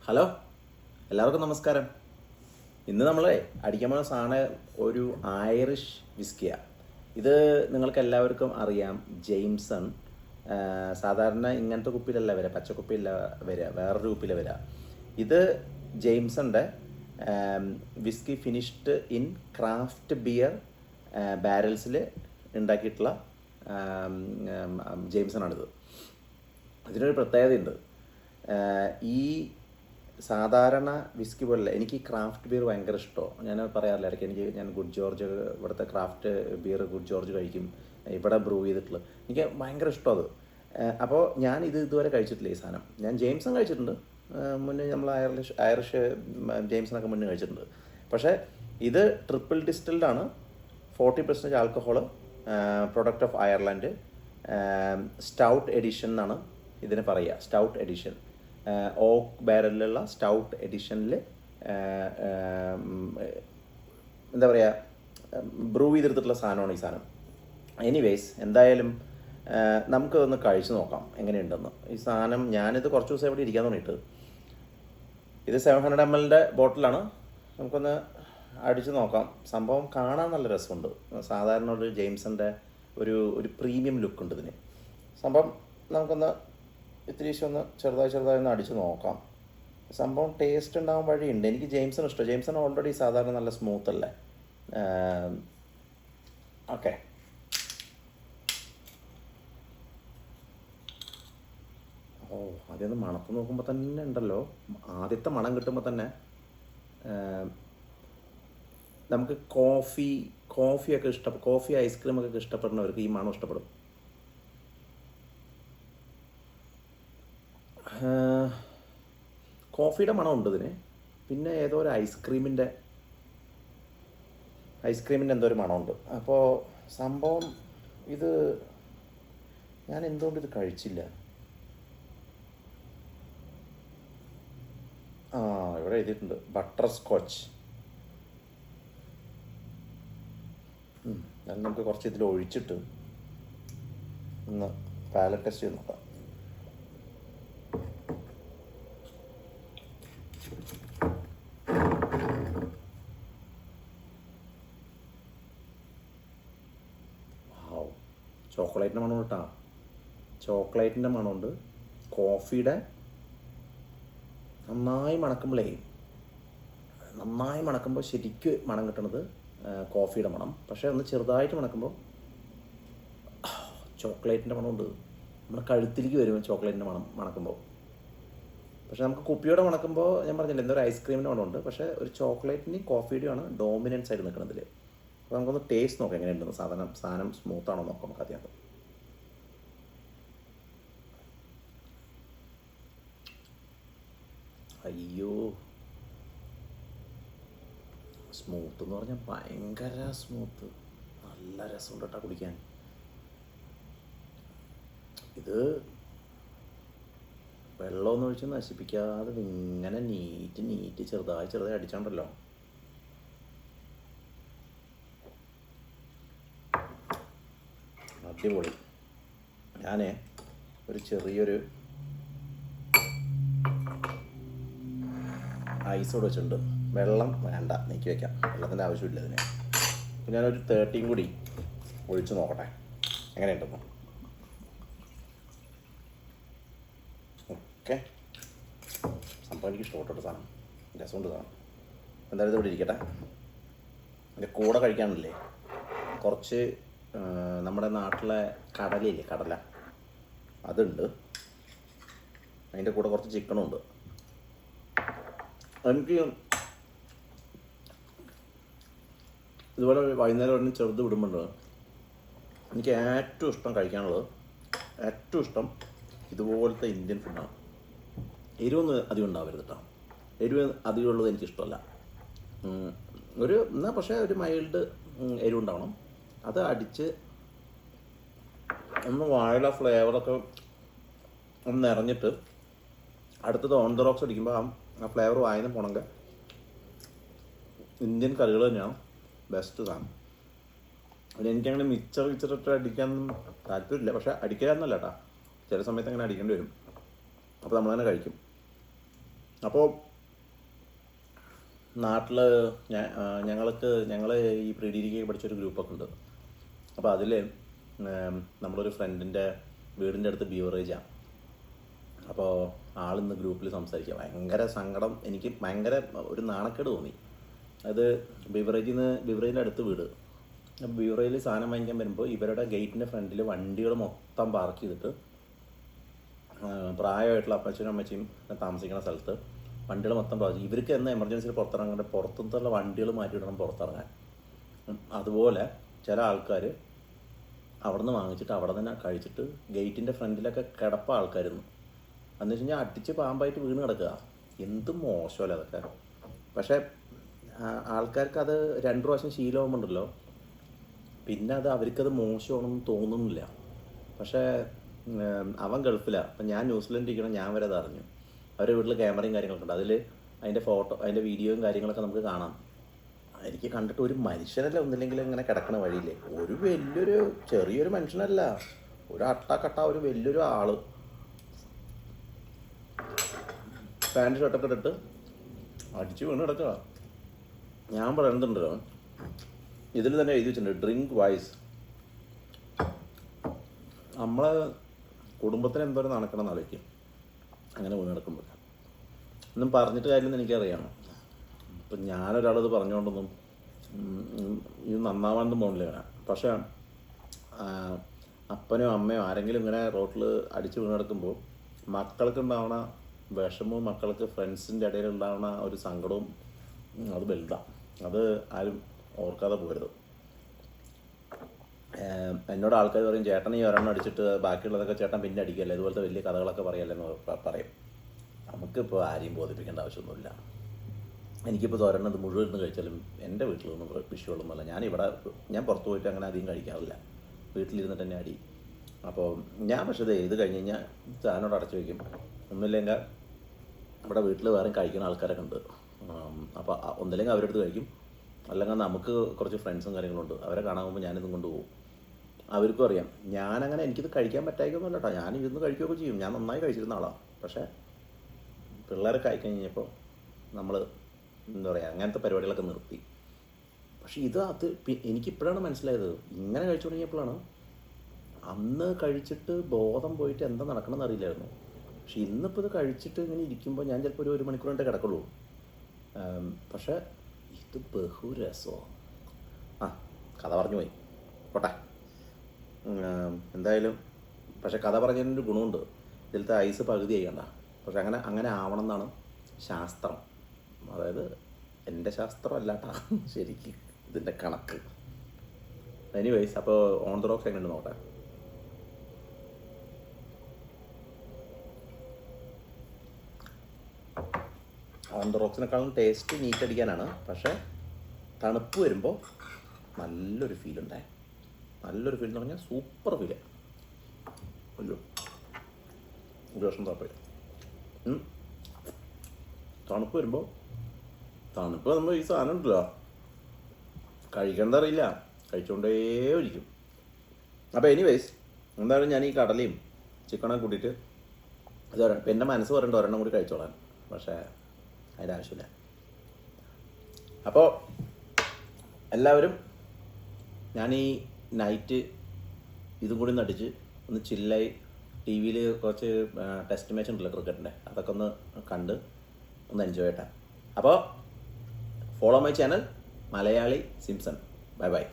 Hello, എല്ലാവർക്കും നമസ്കാരം. ഇന്ന് നമ്മൾ അടിക്കാൻ പോകുന്ന സാധനം ഒരു ഐറിഷ് വിസ്കിയാണ്. ഇത് നിങ്ങൾക്ക് എല്ലാവർക്കും അറിയാം, ജെയിംസൺ. സാധാരണ ഇങ്ങനത്തെ കുപ്പിയിലല്ല വരിക, പച്ചക്കുപ്പിയില്ല വരിക, വേറൊരു കുപ്പിയിൽ വരിക. ഇത് ജെയിംസൻ്റെ whisky finished in craft beer ബാരൽസിൽ ഉണ്ടാക്കിയിട്ടുള്ള ജെയിംസണാണിത്. ഇതിനൊരു പ്രത്യേകതയുണ്ട്. ഈ സാധാരണ വിസ്കി പോലല്ല, എനിക്ക് ക്രാഫ്റ്റ് ബിയർ ഭയങ്കര ഇഷ്ടമാണ്. ഞാൻ പറയാറില്ല, ഇടയ്ക്ക് ഞാൻ ഗുഡ് ജോർജ്, ഇവിടുത്തെ ക്രാഫ്റ്റ് ബിയർ ഗുഡ് ജോർജ് കഴിക്കും, ഇവിടെ ബ്രൂ ചെയ്തിട്ടുള്ളത് എനിക്ക് ഭയങ്കര ഇഷ്ടം അത്. അപ്പോൾ ഞാൻ ഇതുവരെ കഴിച്ചിട്ടില്ല ഈ സാധനം. ഞാൻ ജെയിംസൺ കഴിച്ചിട്ടുണ്ട്, മുന്നേ നമ്മൾ ഐറിഷ് ജെയിംസണൊക്കെ മുന്നേ കഴിച്ചിട്ടുണ്ട്. പക്ഷേ ഇത് ട്രിപ്പിൾ ഡിസ്റ്റിൽഡ് ആണ്, 40% alcohol, product of Ireland, stout edition എന്നാണ് ഇതിന് പറയുക. സ്റ്റൗട്ട് എഡിഷൻ, ഓക്ക് ബാരലിലുള്ള സ്റ്റൗട്ട് എഡിഷനിൽ എന്താ പറയുക, ബ്രൂ ചെയ്തെടുത്തിട്ടുള്ള സാധനമാണ് ഈ സാധനം. എനിവേയ്സ്, എന്തായാലും നമുക്ക് ഒന്ന് കഴിച്ചു നോക്കാം എങ്ങനെയുണ്ടെന്ന്. ഈ സാധനം ഞാനിത് കുറച്ച് ദിവസം ഇവിടെ ഇരിക്കാൻ തുടങ്ങിയിട്ട്. ഇത് 700 ml ബോട്ടിലാണ്. നമുക്കൊന്ന് അടിച്ചു നോക്കാം. സംഭവം കാണാൻ നല്ല രസമുണ്ട്. സാധാരണ ഒരു ജെയിംസൻ്റെ ഒരു പ്രീമിയം ലുക്കുണ്ട് ഇതിന്. സംഭവം നമുക്കൊന്ന് ഇത്തിരി ഒന്ന് ചെറുതായി ഒന്ന് അടിച്ച് നോക്കാം. സംഭവം ടേസ്റ്റ് ഉണ്ടാകാൻ വഴിയുണ്ട്. എനിക്ക് ജെയിംസൺ ഇഷ്ടം. ജെയിംസൺ ഓൾറെഡി സാധാരണ നല്ല സ്മൂത്ത് അല്ലേ. ഓക്കെ, ആദ്യം മണത്ത് നോക്കുമ്പോൾ തന്നെ ഉണ്ടല്ലോ, ആദ്യത്തെ മണം കിട്ടുമ്പോൾ തന്നെ നമുക്ക് കോഫിയൊക്കെ കോഫി ഐസ്ക്രീമൊക്കെ ഇഷ്ടപ്പെടുന്നവർക്ക് ഈ മണം ഇഷ്ടപ്പെടും. കോഫിയുടെ മണമുണ്ട് ഇതിന്. പിന്നെ ഏതോ ഒരു ഐസ്ക്രീമിൻ്റെ എന്തോ ഒരു മണമുണ്ട്. അപ്പോൾ സംഭവം ഇത് ഞാൻ എന്തുകൊണ്ട് ഇത് കഴിച്ചില്ല. ഇവിടെ എഴുതിയിട്ടുണ്ട് ബട്ടർ സ്കോച്ച്. അത് നമുക്ക് കുറച്ച് ഇതിൽ ഒഴിച്ചിട്ട് ഒന്ന് പാലറ്റ് ടെസ്റ്റ് ചെയ്ത് നോക്കാം. ചോക്ലേറ്റിൻ്റെ മണം കിട്ടാം. ചോക്ലേറ്റിൻ്റെ മണമുണ്ട്, കോഫിയുടെ നന്നായി മണക്കുമ്പോൾ ശരിക്കും മണം കിട്ടണത് കോഫിയുടെ മണം. പക്ഷേ ഒന്ന് ചെറുതായിട്ട് മണക്കുമ്പോൾ ചോക്ലേറ്റിൻ്റെ മണമുണ്ട്. നമ്മുടെ കഴുത്തിലേക്ക് വരും ചോക്ലേറ്റിൻ്റെ മണക്കുമ്പോൾ. പക്ഷേ നമുക്ക് കുപ്പിയോടെ മണക്കുമ്പോൾ ഞാൻ പറഞ്ഞില്ല, എന്തോ ഒരു ഐസ്ക്രീമിൻ്റെ മണമുണ്ട്. പക്ഷേ ഒരു ചോക്ലേറ്റിൻ്റെയും കോഫിയുടെയാണ് ഡോമിനൻസ് ആയിട്ട് നിൽക്കുന്നതിൽ. അപ്പോൾ നമുക്കൊന്ന് ടേസ്റ്റ് നോക്കാം എങ്ങനെയുണ്ടെന്ന്. സാധനം സ്മൂത്താണോ നോക്കാം നമുക്ക് ആദ്യം. അയ്യോ, സ്മൂത്ത് എന്ന് പറഞ്ഞാൽ ഭയങ്കര സ്മൂത്ത്. നല്ല രസമുണ്ട് കേട്ടോ കുടിക്കാൻ. ഇത് വെള്ളമൊന്നും ഒഴിച്ച് നശിപ്പിക്കാതെ ഇങ്ങനെ നീറ്റ് ചെറുതായി അടിച്ചാണ്ടല്ലോ. അടിപൊളി. ഞാൻ ഒരു ചെറിയൊരു ഐസോട് വെച്ചിട്ടുണ്ട്. വെള്ളം വേണ്ട, നീക്കി വയ്ക്കാം, വെള്ളത്തിൻ്റെ ആവശ്യമില്ല ഇതിന്. അപ്പോൾ ഞാനൊരു 30 കൂടി ഒഴിച്ച് നോക്കട്ടെ എങ്ങനെയുണ്ടെന്ന്. ഓക്കെ, സംഭവം എനിക്ക് ഇഷ്ടപ്പെട്ട സാധനം, രസമുണ്ട് സാധനം. എന്തായാലും ഇത് ഇവിടെ ഇരിക്കട്ടെ. എൻ്റെ കൂടെ കഴിക്കാനില്ലേ കുറച്ച് നമ്മുടെ നാട്ടിലെ കടലയില്ലേ, കടല, അതുണ്ട്. അതിൻ്റെ കൂടെ കുറച്ച് ചിക്കനും ഉണ്ട്. എനിക്ക് ഇതുപോലെ വൈകുന്നേരം ഒരെണ്ണം ചെറുത് വിടുമ്പോണ്ട് എനിക്ക് ഏറ്റവും ഇഷ്ടം കഴിക്കാനുള്ളത്, ഏറ്റവും ഇഷ്ടം ഇതുപോലത്തെ ഇന്ത്യൻ ഫുഡാണ്. എരിവൊന്നും അധികം ഉണ്ടാവരുത് കേട്ടോ. എരിവ് അധികമുള്ളത് എനിക്കിഷ്ടമല്ല. പക്ഷേ ഒരു മൈൽഡ് എരിവുണ്ടാവണം. അത് അടിച്ച് ഒന്ന് വാഴ ഫ്ലേവറൊക്കെ ഒന്ന് നിറഞ്ഞിട്ട് അടുത്തത് ഓൺ ദ റോക്സ് അടിക്കുമ്പോൾ ആ ഫ്ലേവർ വായന പോണെങ്കിൽ ഇന്ത്യൻ കറികൾ തന്നെയാണ് ബെസ്റ്റ് സാധനം. അതിന് എനിക്കങ്ങനെ മിച്ചറിട്ട് അടിക്കാനൊന്നും താല്പര്യമില്ല. പക്ഷേ അടിക്കാന്നല്ല കേട്ടോ, ചില സമയത്ത് അങ്ങനെ അടിക്കേണ്ടി വരും. അപ്പോൾ നമ്മളങ്ങനെ കഴിക്കും. അപ്പോൾ നാട്ടിൽ ഞങ്ങൾ ഈ പ്രീ ഡിഗ്രിക്ക് പഠിച്ചൊരു ഗ്രൂപ്പൊക്കെ ഉണ്ട്. അപ്പോൾ അതിൽ നമ്മളൊരു ഫ്രണ്ടിൻ്റെ വീടിൻ്റെ അടുത്ത് ബീവറേജാണ്. അപ്പോൾ ആളിന്ന് ഗ്രൂപ്പിൽ സംസാരിക്കുക, ഭയങ്കര സങ്കടം, എനിക്ക് ഭയങ്കര ഒരു നാണക്കേട് തോന്നി. അത് ബീവറേജിൻ്റെ അടുത്ത് വീട്. അപ്പോൾ ബീവറേജിൽ സാധനം വാങ്ങിക്കാൻ വരുമ്പോൾ ഇവരുടെ ഗേറ്റിൻ്റെ ഫ്രണ്ടിൽ വണ്ടികൾ മൊത്തം പാർക്ക് ചെയ്തിട്ട്, പ്രായമായിട്ടുള്ള അപ്പച്ചനും അമ്മച്ചിയും താമസിക്കുന്ന സ്ഥലത്ത് വണ്ടികൾ മൊത്തം പാർക്ക്. ഇവർക്ക് എന്ന് എമർജൻസിയിൽ പുറത്തിറങ്ങേണ്ട, പുറത്തുനിന്നുള്ള വണ്ടികൾ മാറ്റിയിടണം പുറത്തിറങ്ങാൻ. അതുപോലെ ചില ആൾക്കാർ അവിടെ നിന്ന് വാങ്ങിച്ചിട്ട് അവിടെ തന്നെ കഴിച്ചിട്ട് ഗേറ്റിൻ്റെ ഫ്രണ്ടിലൊക്കെ കിടപ്പ ആൾക്കാരുന്നു. എന്ന് വെച്ച് കഴിഞ്ഞാൽ അടിച്ച് പാമ്പായിട്ട് വീണ് കിടക്കുക. എന്ത് മോശമല്ലേ അതൊക്കെ. പക്ഷേ ആൾക്കാർക്ക് അത് 2 പ്രാവശ്യം ശീലമാകുമ്പോണ്ടല്ലോ, പിന്നെ അവർക്കത് മോശമാണെന്ന് തോന്നുന്നില്ല. പക്ഷേ അവൻ ഗൾഫിലാണ്. അപ്പം ഞാൻ ന്യൂസിലൻഡിൽ ഇരിക്കണം, ഞാൻ വരെ അത് അറിഞ്ഞു. അവരുടെ വീട്ടിൽ ക്യാമറയും കാര്യങ്ങളൊക്കെ ഉണ്ട്. അതിൽ അതിൻ്റെ വീഡിയോയും കാര്യങ്ങളൊക്കെ നമുക്ക് കാണാം. എനിക്ക് കണ്ടിട്ട് ഒരു മനുഷ്യനല്ല, ഒന്നില്ലെങ്കിലും ഇങ്ങനെ കിടക്കണ വഴിയില്ലേ, ഒരു ചെറിയൊരു മനുഷ്യനല്ല, ഒരു അട്ടക്കട്ട ഒരു വലിയൊരു ആള് പാൻറ് ഷർട്ടൊക്കെ ഇട്ടിട്ട് അടിച്ച് വീണ് കിടക്കുക. ഞാൻ പറയുന്നുണ്ടല്ലോ, ഇതിൽ തന്നെ എഴുതി വെച്ചിട്ടുണ്ട് ഡ്രിങ്ക് വൈസ്. നമ്മളെ കുടുംബത്തിന് എന്തോരം നടക്കണം എന്നാലോചിക്കും അങ്ങനെ വീണ് കിടക്കുമ്പോൾ. ഒന്നും പറഞ്ഞിട്ട് കാര്യമെന്ന് എനിക്കറിയാം. ഇപ്പം ഞാനൊരാളത് പറഞ്ഞുകൊണ്ടൊന്നും ഇത് നന്നാവാനൊന്നും പോകണില്ല ഇങ്ങനെ. പക്ഷേ അപ്പനോ അമ്മയോ ആരെങ്കിലും ഇങ്ങനെ റോട്ടിൽ അടിച്ച് വീണ് കിടക്കുമ്പോൾ മക്കൾക്ക് ഉണ്ടാവണ വിഷമവും മക്കൾക്ക് ഫ്രണ്ട്സിൻ്റെ ഇടയിൽ ഉണ്ടാവുന്ന ഒരു സങ്കടവും അത് വലുതാണ്. അത് ആരും ഓർക്കാതെ പോകരുത്. എന്നോട് ആൾക്കാർ പറയും, ചേട്ടൻ ഈ ഒരെണ്ണം അടിച്ചിട്ട് ബാക്കിയുള്ളതൊക്കെ ചേട്ടൻ പിന്നെ അടിക്കല്ലേ, ഇതുപോലത്തെ വലിയ കഥകളൊക്കെ പറയല്ലെന്ന് പറയും. നമുക്കിപ്പോൾ ആരെയും ബോധിപ്പിക്കേണ്ട ആവശ്യമൊന്നുമില്ല. എനിക്കിപ്പോൾ ഒരെണ്ണം മുഴുവൻ ഇരുന്ന് കഴിച്ചാലും എൻ്റെ വീട്ടിലൊന്നും വിഷയമുള്ളൊന്നുമല്ല. ഞാൻ പുറത്ത് പോയിട്ട് അങ്ങനെ അധികം കഴിക്കാറില്ല, വീട്ടിലിരുന്നിട്ട് തന്നെ അടി. അപ്പോൾ ഞാൻ പക്ഷേ ഇത് കഴിഞ്ഞ് കഴിഞ്ഞാൽ ചാനോട് അടച്ചു വയ്ക്കും. ഒന്നുമില്ലെങ്കിൽ ഇവിടെ വീട്ടിൽ വേറെ കഴിക്കുന്ന ആൾക്കാരൊക്കെ ഉണ്ട്. അപ്പോൾ ഒന്നില്ലെങ്കിൽ അവരുടെ അടുത്ത് കഴിക്കും, അല്ലെങ്കിൽ നമുക്ക് കുറച്ച് ഫ്രണ്ട്സും കാര്യങ്ങളുണ്ട്, അവരെ കാണാൻ പോകുമ്പോൾ ഞാനിതും കൊണ്ടുപോകും. അവർക്കും അറിയാം ഞാനങ്ങനെ എനിക്കിത് കഴിക്കാൻ പറ്റായിക്കൊന്നുമല്ല കേട്ടോ, ഞാൻ ഇരുന്ന് കഴിക്കുകയൊക്കെ ചെയ്യും. ഞാൻ നന്നായി കഴിച്ചിരുന്ന ആളാണ്. പക്ഷേ പിള്ളേരൊക്കെ ആയിക്കഴിഞ്ഞപ്പോൾ നമ്മൾ എന്താ പറയുക, അങ്ങനത്തെ പരിപാടികളൊക്കെ നിർത്തി. പക്ഷേ എനിക്കിപ്പോഴാണ് മനസ്സിലായത്, ഇങ്ങനെ കഴിച്ചു തുടങ്ങിയപ്പോഴാണ്. അന്ന് കഴിച്ചിട്ട് ബോധം പോയിട്ട് എന്താ നടക്കണമെന്ന് അറിയില്ലായിരുന്നു. പക്ഷെ ഇന്നിപ്പോൾ ഇത് കഴിച്ചിട്ട് ഇങ്ങനെ ഇരിക്കുമ്പോൾ ഞാൻ ചിലപ്പോൾ ഒരു മണിക്കൂർ കൊണ്ടേ കിടക്കുള്ളൂ. പക്ഷേ ഇത് ബഹുരസമോ. കഥ പറഞ്ഞു പോയി, പോട്ടെ. എന്തായാലും പക്ഷെ കഥ പറഞ്ഞതിനൊരു ഗുണമുണ്ട്, ഇതിലത്തെ ഐസ് പകുതി ചെയ്യണ്ട. പക്ഷെ അങ്ങനെ ആവണം എന്നാണ് ശാസ്ത്രം. അതായത് എൻ്റെ ശാസ്ത്രം അല്ലാട്ടാ ശരിക്കും ഇതിൻ്റെ കണക്ക്. എനിവേയ്സ്, അപ്പോൾ ഓൺ ദ റോക്സ് എങ്ങനെ നോട്ടെ. ഓൺ ദ റോക്സിനേക്കാളും ടേസ്റ്റ് നീറ്റ് അടിക്കാനാണ്. പക്ഷേ തണുപ്പ് വരുമ്പോൾ നല്ലൊരു ഫീൽ ഉണ്ടായി. നല്ലൊരു ഫീൽ എന്ന് പറഞ്ഞാൽ സൂപ്പർ ഫീല്. അയ്യോ, ഒരു വർഷം താല്പര്യം. തണുപ്പ് നമ്മൾ ഈ സാധനം ഉണ്ടല്ലോ, കഴിക്കേണ്ട അറിയില്ല, കഴിച്ചുകൊണ്ടേ ഇരിക്കും. അപ്പോൾ എനിവേയ്സ്, എന്തായാലും ഞാൻ ഈ കടലയും ചിക്കനൊക്കെ കൂട്ടിയിട്ട് എൻ്റെ മനസ്സ് പറയണ്ട ഒരെണ്ണം കൂടി കഴിച്ചോളാൻ. പക്ഷേ അതിൻ്റെ ആവശ്യമില്ല. അപ്പോൾ എല്ലാവരും, ഞാൻ ഈ നൈറ്റ് ഇതും കൂടി നടിച്ച് ഒന്ന് ചില്ലായി ടി വിയിൽ കുറച്ച് ടെസ്റ്റ് മാച്ച് ഉണ്ടല്ലോ ക്രിക്കറ്റിൻ്റെ, അതൊക്കെ ഒന്ന് കണ്ട് ഒന്ന് എൻജോയ് ചെയ്യട്ടെ. അപ്പോൾ follow my channel Malayali Simpson. Bye bye.